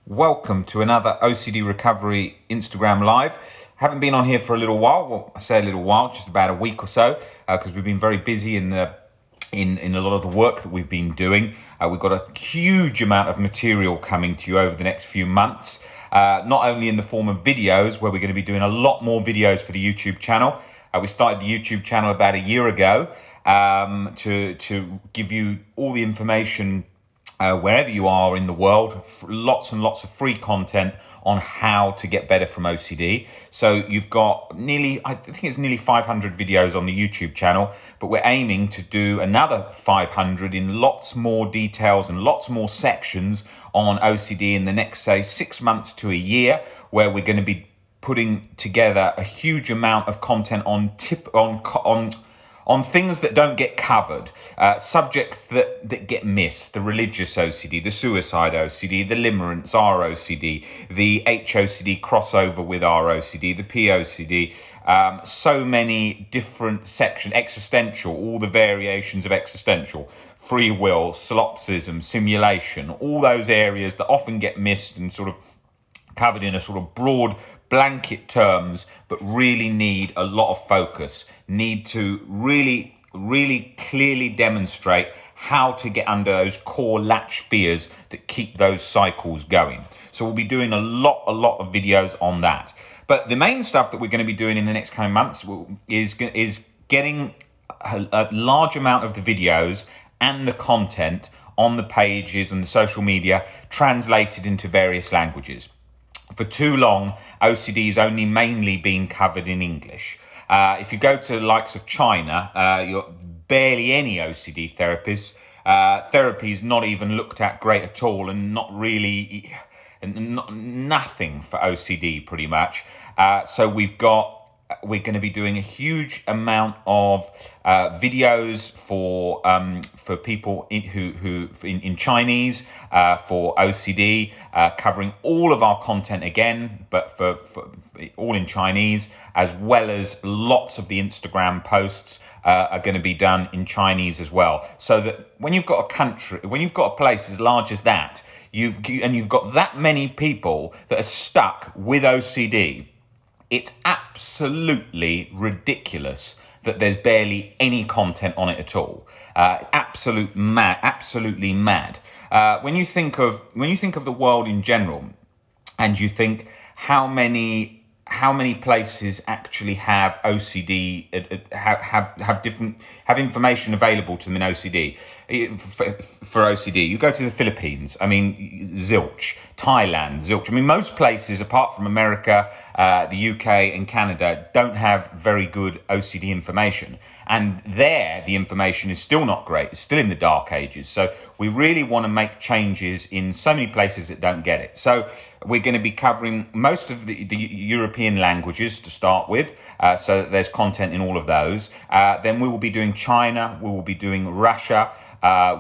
Welcome to another OCD Recovery Instagram Live. Haven't been on here for a little while. Well, I say a little while, just about a week or so, because we've been very busy in a lot of the work that we've been doing. We've got a huge amount of material coming to you over the next few months, not only in the form of videos, where we're going to be doing a lot more videos for the YouTube channel. We started the YouTube channel about a year ago to give you all the information wherever you are in the world, lots and lots of free content on how to get better from OCD. So you've got I think it's nearly 500 videos on the YouTube channel, but we're aiming to do another 500 in lots more details and lots more sections on OCD in the next, say, 6 months to a year, where we're going to be putting together a huge amount of content on things that don't get covered, subjects that get missed: the religious OCD, the suicide OCD, the limerence ROCD, the HOCD crossover with ROCD, the POCD, so many different sections, existential, all the variations of existential, free will, solipsism, simulation, all those areas that often get missed and sort of covered in a sort of broad blanket terms, but really need a lot of focus, need to really clearly demonstrate how to get under those core latch fears that keep those cycles going. So we'll be doing a lot of videos on that. But the main stuff that we're going to be doing in the next coming months is getting a large amount of the videos and the content on the pages and the social media translated into various languages. For too long, OCD has only mainly been covered in English. If you go to the likes of China, you're barely any OCD therapists. Therapy is not even looked at great at all, and nothing for OCD pretty much. So we're going to be doing a huge amount of videos for people in Chinese for OCD, covering all of our content again, but for all in Chinese, as well as lots of the Instagram posts are going to be done in Chinese as well. So that when you've got a place as large as that, you've got that many people that are stuck with OCD, it's absolutely ridiculous that there's barely any content on it at all. Absolutely mad. When you think of the world in general, and you think how many places actually have OCD, have information available to them in OCD for OCD. You go to the Philippines, I mean, zilch. Thailand, zilch. I mean, most places apart from America, the UK and Canada don't have very good OCD information. And there, the information is still not great. It's still in the dark ages. So we really want to make changes in so many places that don't get it. So we're going to be covering most of the European languages to start with. So there's content in all of those. Then we will be doing China. We will be doing Russia.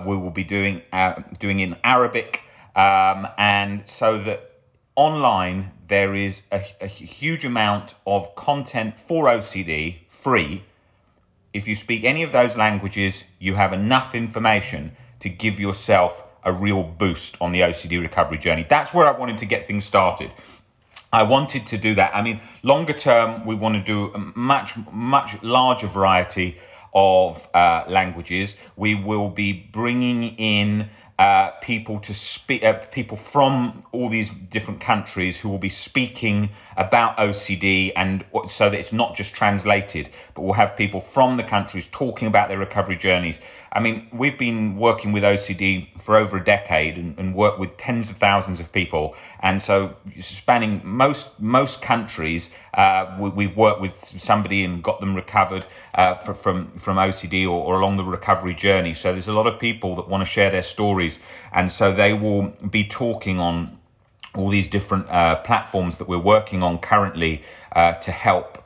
We will be doing in Arabic. And so that online there is a huge amount of content for OCD free. If you speak any of those languages, you have enough information to give yourself a real boost on the OCD recovery journey. That's where I wanted to get things started. I wanted to do that. I mean, longer term, we want to do a much larger variety of languages. We will be bringing in people to speak, people from all these different countries who will be speaking about OCD, and so that it's not just translated, but we'll have people from the countries talking about their recovery journeys. I mean, we've been working with OCD for over a decade and worked with tens of thousands of people, and so spanning most countries, we've worked with somebody and got them recovered from OCD or along the recovery journey. So there's a lot of people that want to share their stories, and so they will be talking on all these different platforms that we're working on currently to help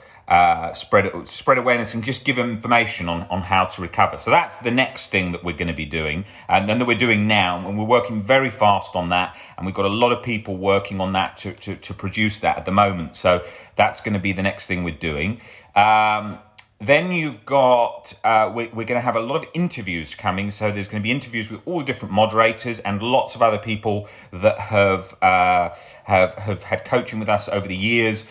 spread awareness and just give information on how to recover. So that's the next thing that we're going to be doing, and then that we're doing now, and we're working very fast on that, and we've got a lot of people working on that to produce that at the moment. So that's going to be the next thing we're doing. Then you've got we're going to have a lot of interviews coming. So there's going to be interviews with all the different moderators and lots of other people that have had coaching with us over the years,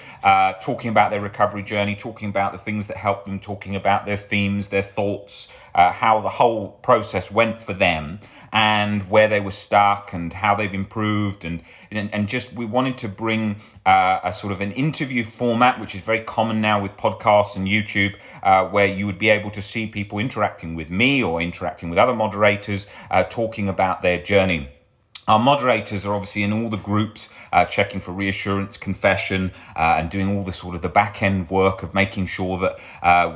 talking about their recovery journey, talking about the things that helped them, talking about their themes, their thoughts, how the whole process went for them, and where they were stuck and how they've improved, and just we wanted to bring a sort of an interview format, which is very common now with podcasts and YouTube, where you would be able to see people interacting with me or interacting with other moderators, talking about their journey. Our moderators are obviously in all the groups, checking for reassurance, confession, and doing all the sort of the back end work of making sure that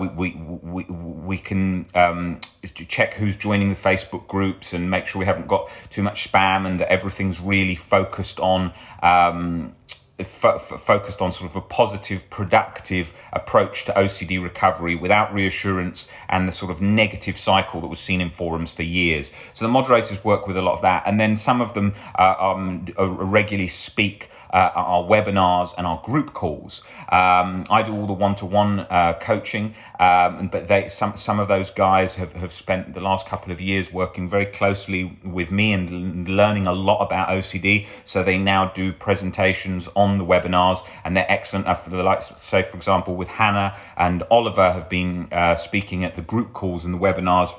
we can check who's joining the Facebook groups and make sure we haven't got too much spam and that everything's really focused on sort of a positive, productive approach to OCD recovery without reassurance and the sort of negative cycle that was seen in forums for years. So the moderators work with a lot of that, and then some of them regularly speak our webinars and our group calls. I do all the one-to-one coaching, but some of those guys have spent the last couple of years working very closely with me and learning a lot about OCD. So they now do presentations on the webinars, and they're excellent. For the likes, say for example, with Hannah and Oliver have been speaking at the group calls and the webinars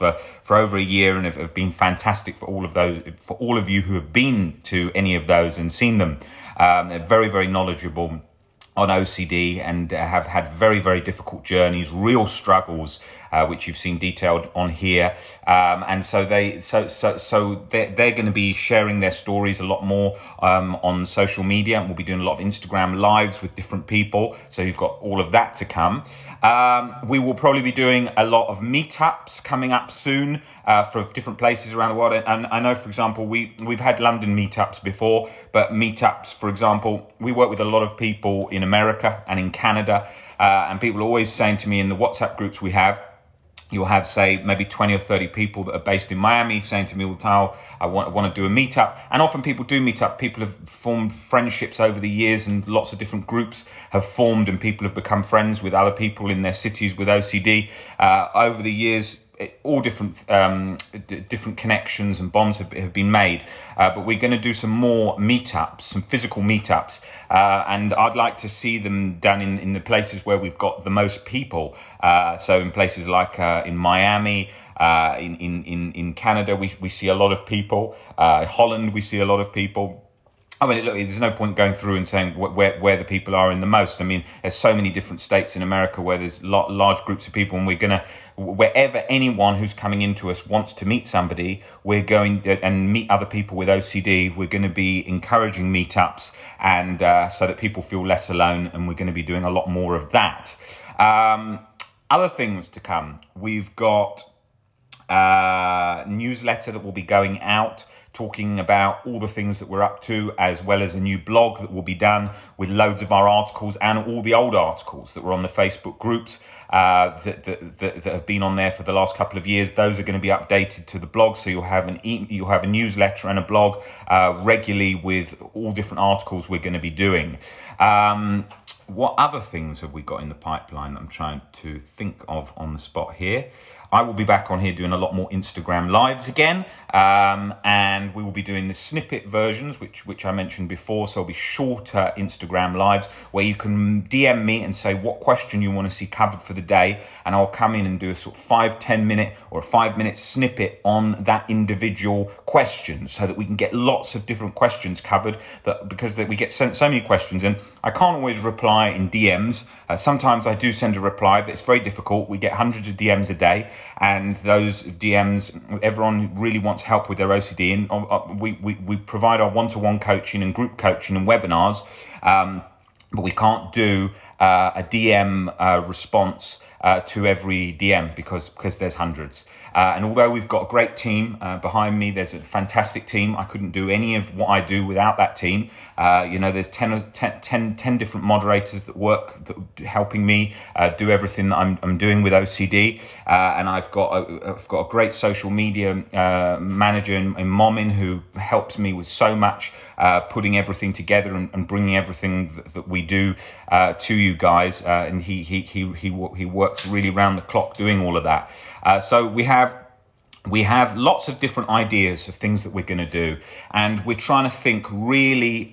for over a year, and have been fantastic for all of those, for all of you who have been to any of those and seen them. They're very, very knowledgeable on OCD and have had very, very difficult journeys, real struggles, which you've seen detailed on here. And so they're going to be sharing their stories a lot more on social media, and we'll be doing a lot of Instagram lives with different people. So you've got all of that to come. We will probably be doing a lot of meetups coming up soon for different places around the world. And I know, for example, we've had London meetups before, but meetups, for example, we work with a lot of people in America and in Canada, and people are always saying to me in the WhatsApp groups we have, you'll have, say, maybe 20 or 30 people that are based in Miami saying to me, well, Tal, I want to do a meetup. And often people do meet up. People have formed friendships over the years, and lots of different groups have formed, and people have become friends with other people in their cities with OCD over the years. All different connections and bonds have been made, but we're going to do some more meetups, some physical meetups, and I'd like to see them done in the places where we've got the most people. So in places like in Miami, in Canada, we see a lot of people. Holland, we see a lot of people. I mean, look, there's no point going through and saying where the people are in the most. I mean, there's so many different states in America where there's large groups of people, and we're going to, wherever anyone who's coming into us wants to meet somebody, we're going and meet other people with OCD. We're going to be encouraging meetups, and so that people feel less alone, and we're going to be doing a lot more of that. Other things to come. We've got a newsletter that will be going out, talking about all the things that we're up to, as well as a new blog that will be done with loads of our articles and all the old articles that were on the Facebook groups that have been on there for the last couple of years. Those are going to be updated to the blog, so you'll have a newsletter and a blog regularly with all different articles we're going to be doing. What other things have we got in the pipeline that I'm trying to think of on the spot here? I will be back on here doing a lot more Instagram lives again, and we will be doing the snippet versions, which I mentioned before. So it'll be shorter Instagram lives where you can DM me and say what question you want to see covered for the day, and I'll come in and do a sort of 5-10 minute or a 5-minute snippet on that individual question, so that we can get lots of different questions covered. Because we get sent so many questions, and I can't always reply in DMs. Sometimes I do send a reply, but it's very difficult. We get hundreds of DMs a day, and those DMs, everyone really wants help with their OCD, and we provide our one-to-one coaching and group coaching and webinars, but we can't do a DM response to every DM because there's hundreds. And although we've got a great team behind me, there's a fantastic team. I couldn't do any of what I do without that team. There's 10 different moderators that work, helping me do everything that I'm doing with OCD. And I've got a great social media manager in Momin who helps me with so much, putting everything together and bringing everything that we do to you guys, and he works really round the clock doing all of that. So we have lots of different ideas of things that we're going to do, and we're trying to think really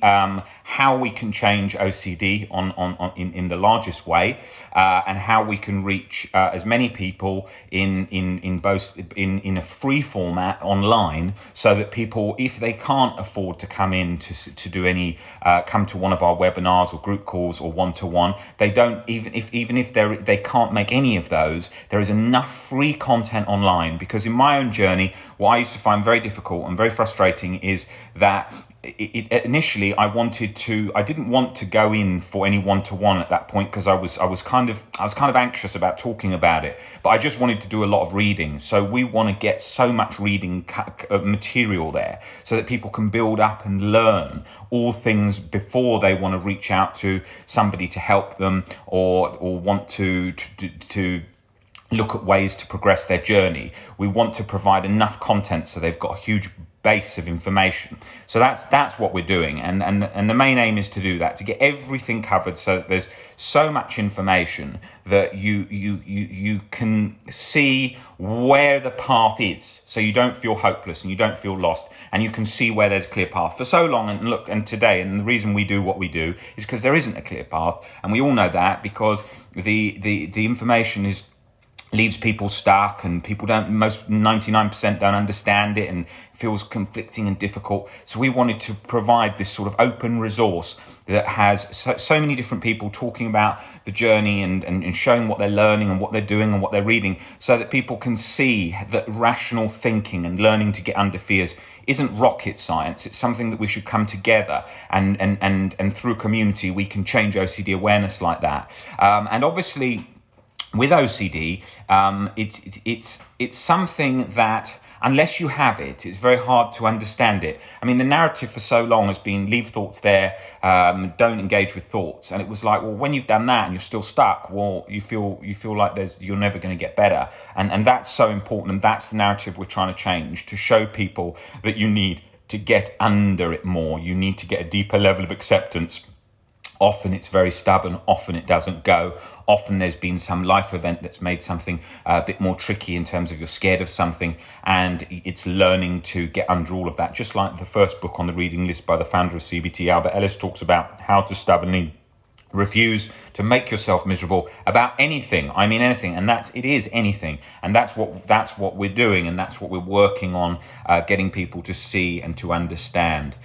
how we can change OCD in the largest way, and how we can reach as many people in a free format online, so that people, if they can't afford to come in to do any come to one of our webinars or group calls or one-to-one, they don't, even if they can't make any of those, there is enough free content online. Because in my own journey, what I used to find very difficult and very frustrating is that initially I didn't want to go in for any one-to-one at that point, because I was kind of anxious about talking about it, but I just wanted to do a lot of reading. So we want to get so much reading material there, so that people can build up and learn all things before they want to reach out to somebody to help them, or want to look at ways to progress their journey. We want to provide enough content so they've got a huge base of information. So that's what we're doing, and the main aim is to do that, to get everything covered, so that there's so much information that you can see where the path is, so you don't feel hopeless and you don't feel lost, and you can see where there's a clear path. For so long, and today, and the reason we do what we do is because there isn't a clear path, and we all know that, because the information leaves people stuck, and people 99% don't understand it, and feels conflicting and difficult. So we wanted to provide this sort of open resource that has so many different people talking about the journey, and showing what they're learning and what they're doing and what they're reading, so that people can see that rational thinking and learning to get under fears isn't rocket science. It's something that we should come together, and through community we can change OCD awareness like that. And obviously, with OCD, it's something that, unless you have it, it's very hard to understand it. I mean, the narrative for so long has been leave thoughts there, don't engage with thoughts, and it was like, well, when you've done that and you're still stuck, well, you feel like you're never going to get better, and that's so important, and that's the narrative we're trying to change, to show people that you need to get under it more. You need to get a deeper level of acceptance. Often it's very stubborn, often it doesn't go. Often there's been some life event that's made something a bit more tricky, in terms of you're scared of something, and it's learning to get under all of that. Just like the first book on the reading list by the founder of CBT, Albert Ellis, talks about how to stubbornly refuse to make yourself miserable about anything. I mean anything, and it is anything, and that's what we're doing, and that's what we're working on, getting people to see and to understand.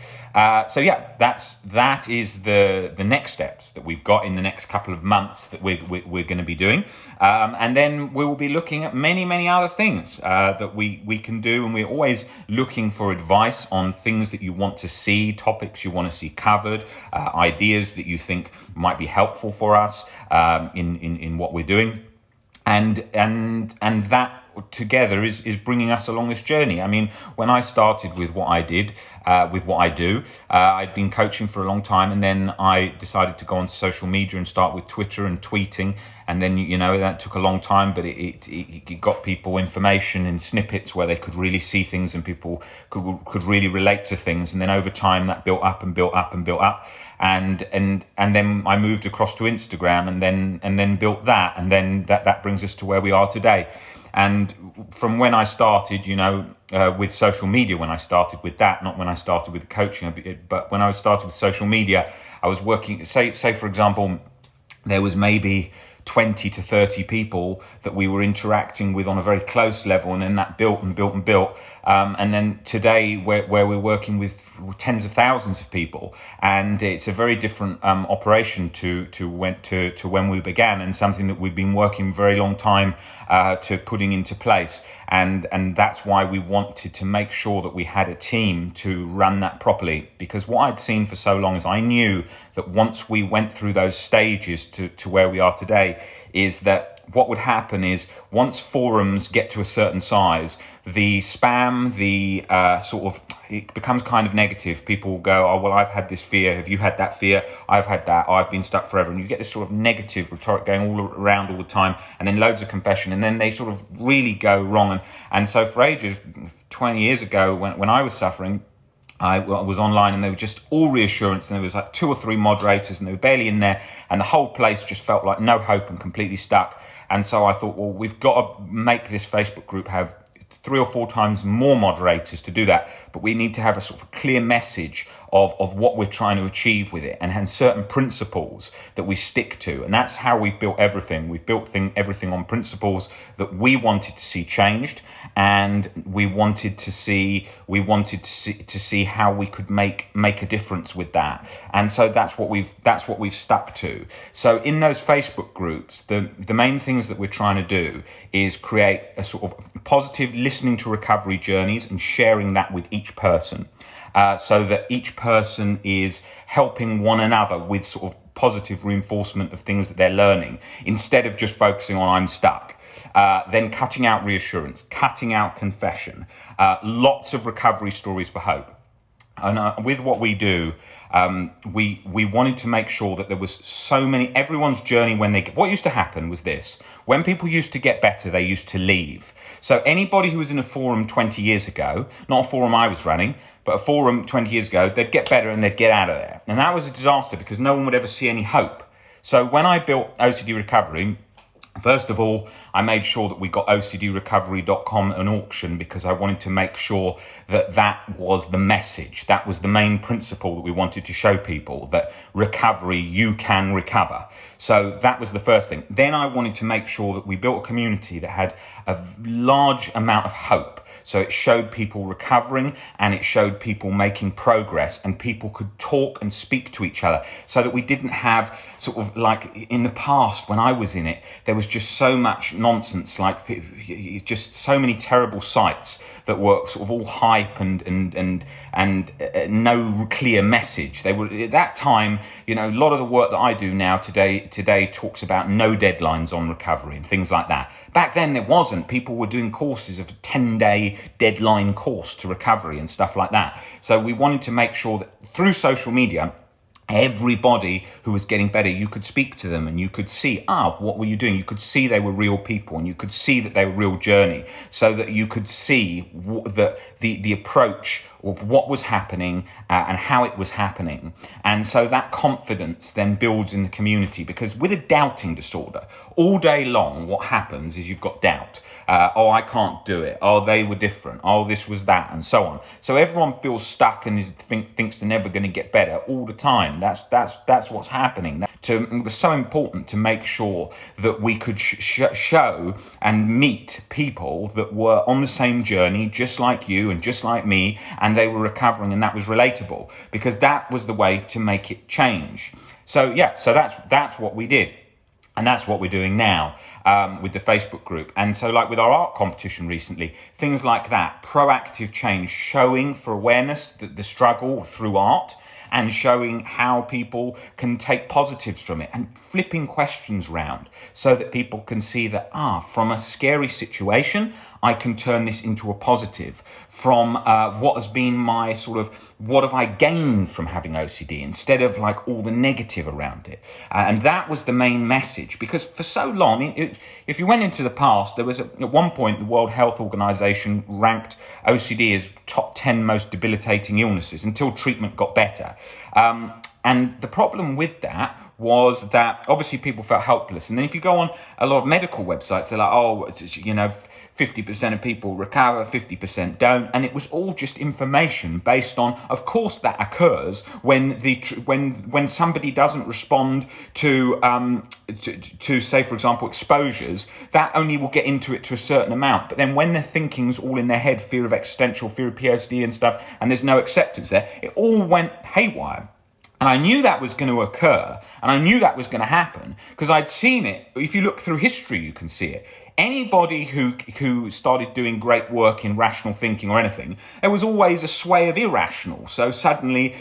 So yeah, that is the next steps that we've got in the next couple of months that we're going to be doing, and then we will be looking at many other things that we can do, and we're always looking for advice on things that you want to see, topics you want to see covered, ideas that you think might be helpful for us in what we're doing, and that together is bringing us along this journey. I mean, when I started with what I did, with what I do, I'd been coaching for a long time, and then I decided to go on social media and start with Twitter and tweeting, and then that took a long time, but it got people information in snippets where they could really see things, and people could really relate to things, and then over time that built up and built up and built up, and then I moved across to Instagram, and then built that, and then that brings us to where we are today. And from when I started, with social media, when I started with that, not when I started with coaching, but when I started with social media, I was working, say for example, there was maybe 20 to 30 people that we were interacting with on a very close level, and then that built and built and built, and then today where we're working with tens of thousands of people, and it's a very different operation to when we began, and something that we've been working very long time to putting into place, and that's why we wanted to make sure that we had a team to run that properly, because what I'd seen for so long is I knew that once we went through those stages to where we are today, is that what would happen is, once forums get to a certain size, the spam, it becomes kind of negative. People go, oh, well, I've had this fear. Have you had that fear? I've had that. Oh, I've been stuck forever. And you get this sort of negative rhetoric going all around all the time, and then loads of confession, and then they sort of really go wrong. And so for ages, 20 years ago, when I was suffering, I was online, and they were just all reassurance, and there was like 2 or 3 moderators, and they were barely in there, and the whole place just felt like no hope and completely stuck. And so I thought, well, we've got to make this Facebook group have 3 or 4 times more moderators to do that, but we need to have a sort of clear message of what we're trying to achieve with it, and certain principles that we stick to. And that's how we've built everything. We've built everything on principles that we wanted to see changed, and we wanted to see how we could make a difference with that. And so that's what we've stuck to. So in those Facebook groups, the main things that we're trying to do is create a sort of positive listening to recovery journeys and sharing that with each person. So that each person is helping one another with sort of positive reinforcement of things that they're learning, instead of just focusing on I'm stuck. Then cutting out reassurance, cutting out confession, lots of recovery stories for hope. And with what we do, we wanted to make sure that there was everyone's journey what used to happen was this: when people used to get better, they used to leave. So anybody who was in a forum 20 years ago, not a forum I was running, but a forum 20 years ago, they'd get better and they'd get out of there. And that was a disaster, because no one would ever see any hope. So when I built OCD Recovery, first of all, I made sure that we got OCDrecovery.com an auction, because I wanted to make sure that was the message. That was the main principle that we wanted to show people, that recovery, you can recover. So that was the first thing. Then I wanted to make sure that we built a community that had a large amount of hope. So it showed people recovering, and it showed people making progress, and people could talk and speak to each other, so that we didn't have sort of like in the past when I was in it, there was just so much nonsense, like just so many terrible sites that were sort of all hype and no clear message. They were at that time, a lot of the work that I do now today talks about no deadlines on recovery and things like that. Back then there wasn't. People were doing courses of a 10-day deadline course to recovery and stuff like that. So we wanted to make sure that through social media, everybody who was getting better, you could speak to them and you could see, what were you doing? You could see they were real people, and you could see that they were real journey, so that you could see the approach of what was happening and how it was happening. And so that confidence then builds in the community, because with a doubting disorder, all day long what happens is you've got doubt. I can't do it. They were different. This was that, and so on. So everyone feels stuck and thinks they're never going to get better all the time. That's what's happening. It was so important to make sure that we could show and meet people that were on the same journey, just like you and just like me, and they were recovering, and that was relatable, because that was the way to make it change. So that's what we did. And that's what we're doing now with the Facebook group. And so like with our art competition recently, things like that, proactive change, showing for awareness the struggle through art, and showing how people can take positives from it, and flipping questions round so that people can see that, from a scary situation, I can turn this into a positive. From what has been my what have I gained from having OCD, instead of like all the negative around it. And that was the main message, because for so long, if you went into the past, there was at one point the World Health Organization ranked OCD as top 10 most debilitating illnesses until treatment got better. And the problem with that was that obviously people felt helpless. And then if you go on a lot of medical websites, they're like, 50% of people recover, 50% don't. And it was all just information based on, of course that occurs when somebody doesn't respond to say, for example, exposures, that only will get into it to a certain amount. But then when their thinking's all in their head, fear of existential, fear of PSD and stuff, and there's no acceptance there, it all went haywire. And I knew that was going to occur, and I knew that was going to happen, because I'd seen it. If you look through history, you can see it. Anybody who started doing great work in rational thinking or anything, there was always a sway of irrational. So suddenly,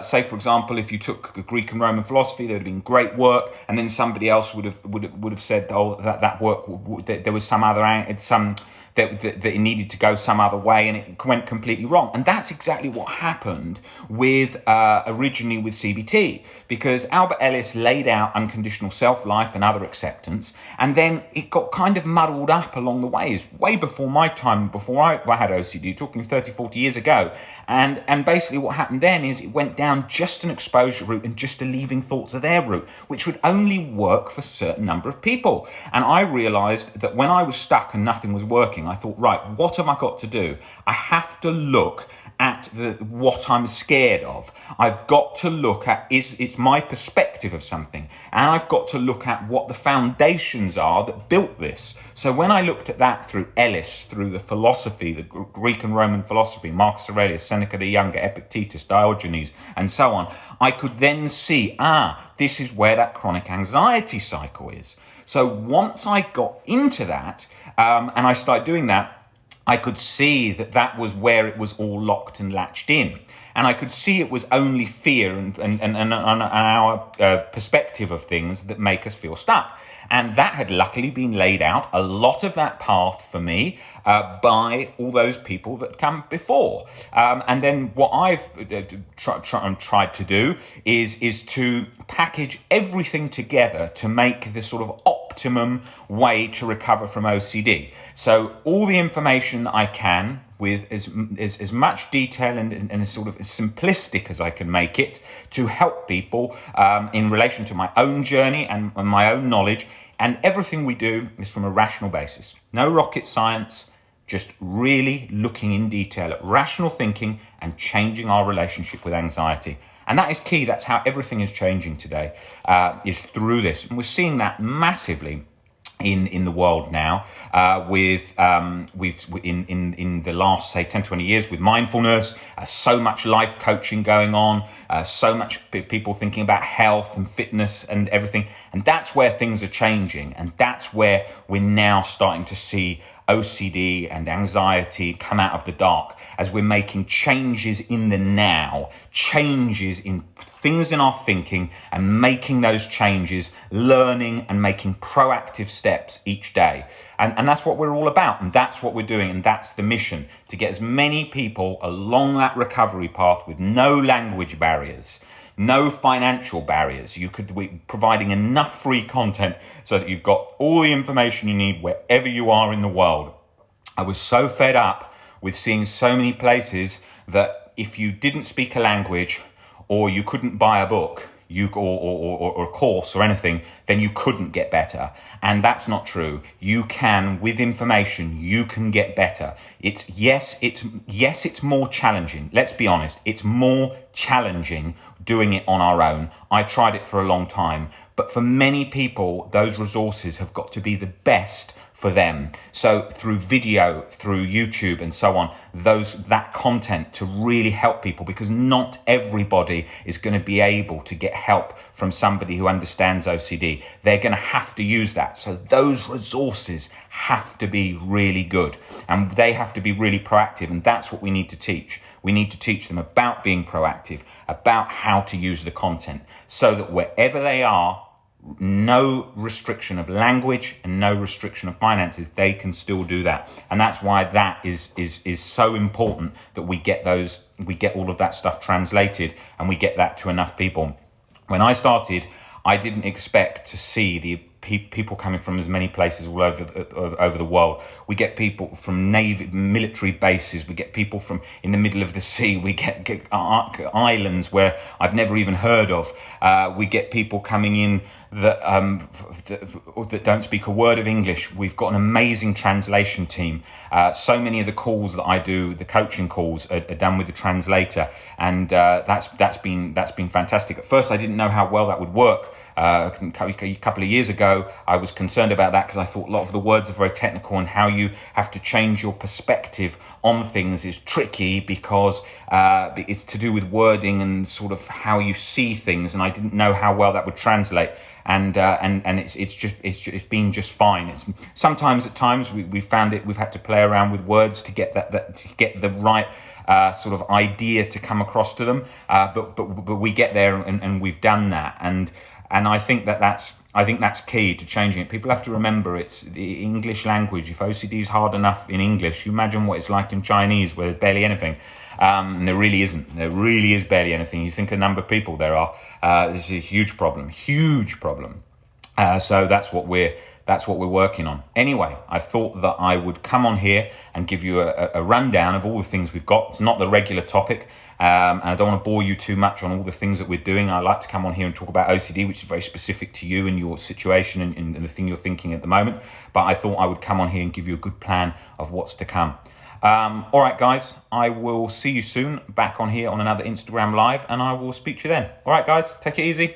say for example, if you took Greek and Roman philosophy, there would have been great work, and then somebody else would have said, that work, there was some that it needed to go some other way, and it went completely wrong. And that's exactly what happened with originally with CBT, because Albert Ellis laid out unconditional self-life and other acceptance, and then it got kind of muddled up along the way. It's way before my time, before I had OCD, talking 30, 40 years ago. And basically what happened then is it went down just an exposure route and just a leaving thoughts are there route, which would only work for a certain number of people. And I realized that when I was stuck and nothing was working, I thought, right, what have I got to do? I have to look at what I'm scared of. I've got to look at, it's my perspective of something, and I've got to look at what the foundations are that built this. So when I looked at that through Ellis, through the philosophy, the Greek and Roman philosophy, Marcus Aurelius, Seneca the Younger, Epictetus, Diogenes, and so on, I could then see, this is where that chronic anxiety cycle is. So once I got into that, and I started doing that, I could see that that was where it was all locked and latched in. And I could see it was only fear and our perspective of things that make us feel stuck. And that had luckily been laid out, a lot of that path for me, by all those people that come before. And then what I've tried to do is to package everything together to make this sort of optimum way to recover from OCD. So all the information that I can, with as much detail and as sort of as simplistic as I can make it, to help people in relation to my own journey and my own knowledge. And everything we do is from a rational basis. No rocket science, just really looking in detail at rational thinking and changing our relationship with anxiety. And that is key. That's how everything is changing today, is through this. And we're seeing that massively in the world now, we've in the last, say, 10, 20 years with mindfulness, so much life coaching going on, so much people thinking about health and fitness and everything. And that's where things are changing. And that's where we're now starting to see OCD and anxiety come out of the dark, as we're making changes in the now, changes in things in our thinking, and making those changes, learning and making proactive steps each day. And that's what we're all about, and that's what we're doing, and that's the mission, to get as many people along that recovery path with no language barriers, no financial barriers. You could be providing enough free content so that you've got all the information you need wherever you are in the world. I was so fed up with seeing so many places that if you didn't speak a language, or you couldn't buy a book, or a course or anything, then you couldn't get better. And that's not true. You can, with information, you can get better. It's more challenging. Let's be honest. It's more challenging doing it on our own. I tried it for a long time, but for many people, those resources have got to be the best for them. So through video, through YouTube and so on, that content to really help people, because not everybody is going to be able to get help from somebody who understands OCD. They're going to have to use that. So those resources have to be really good, and they have to be really proactive. And that's what we need to teach. We need to teach them about being proactive, about how to use the content, so that wherever they are, no restriction of language and no restriction of finances, they can still do that. And that's why that is so important, that we get all of that stuff translated and we get that to enough people. When I started, I didn't expect to see the people coming from as many places all over the world. We get people from military bases. We get people from in the middle of the sea. We get islands where I've never even heard of. We get people coming in that don't speak a word of English. We've got an amazing translation team. So many of the calls that I do, the coaching calls, are done with the translator, and that's been fantastic. At first, I didn't know how well that would work. A couple of years ago, I was concerned about that, because I thought a lot of the words are very technical, and how you have to change your perspective on things is tricky, because it's to do with wording and sort of how you see things, and I didn't know how well that would translate. And it's been just fine. It's sometimes at times we found it, we've had to play around with words to get that to get the right sort of idea to come across to them. But we get there, and we've done that. And I think that's I think that's key to changing it. People have to remember it's the English language. If OCD is hard enough in English, you imagine what it's like in Chinese, where there's barely anything. And there really isn't. There really is barely anything. You think a number of people there are. This is a huge problem. Huge problem. So that's what we're working on. Anyway, I thought that I would come on here and give you a rundown of all the things we've got. It's not the regular topic, and I don't want to bore you too much on all the things that we're doing. I like to come on here and talk about OCD, which is very specific to you and your situation and the thing you're thinking at the moment. But I thought I would come on here and give you a good plan of what's to come. All right, guys, I will see you soon back on here on another Instagram Live, and I will speak to you then. All right, guys, take it easy.